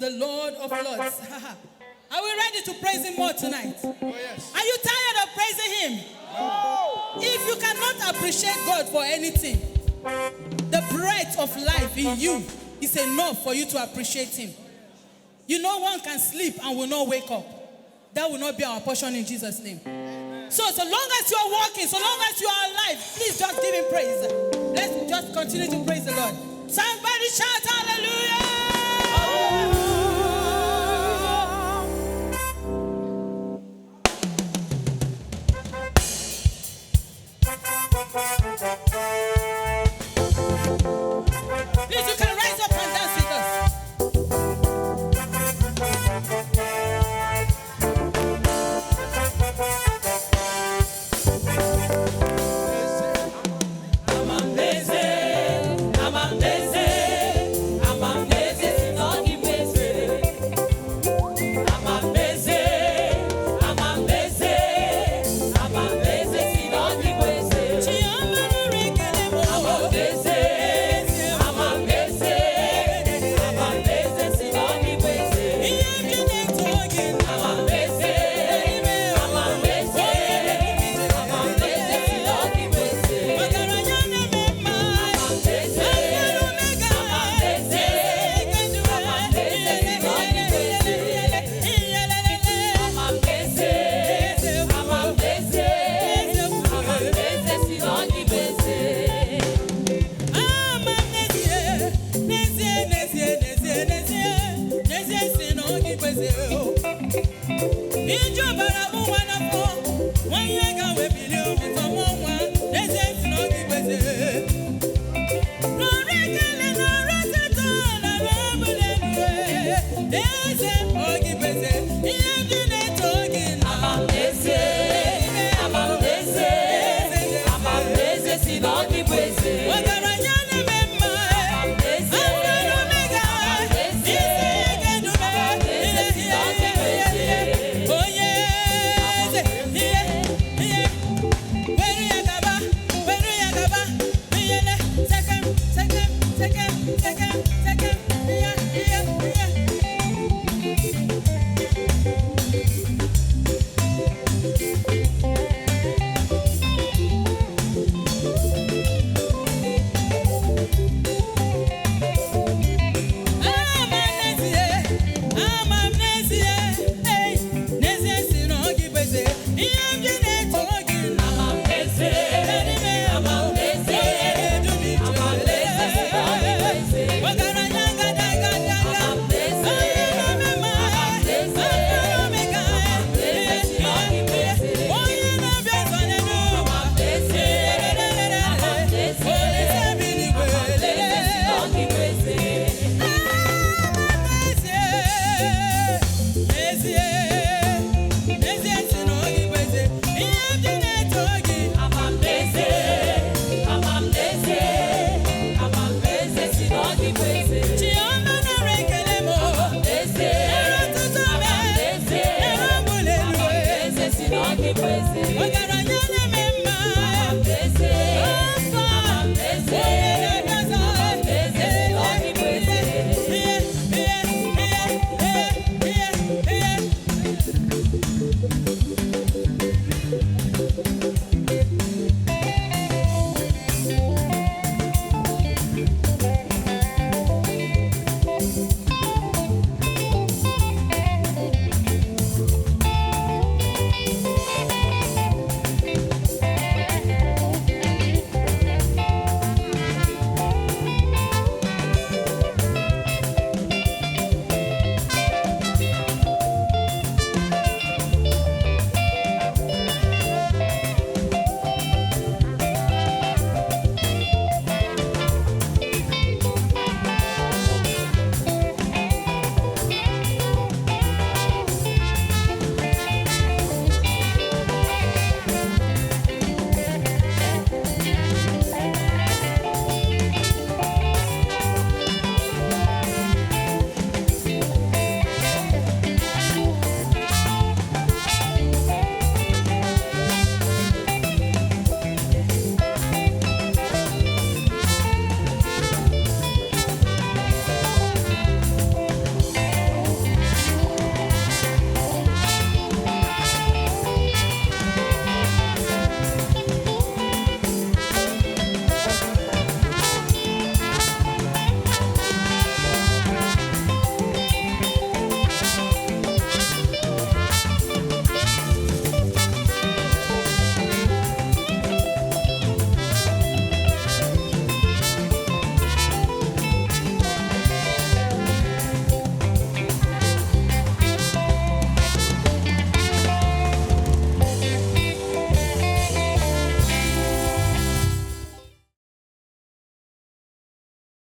and the Lord of Lords. Are we ready to praise him more tonight? Oh, yes. Are you tired of praising him? No. If you cannot appreciate God for anything, the breath of life in you is enough for you to appreciate him. You know one can sleep and will not wake up. That will not be our portion in Jesus' name. So long as you are walking, so long as you are alive, please just give him praise. Let's just continue to praise the Lord. Somebody shout hallelujah! Please, you can rise up and dance with us. Praise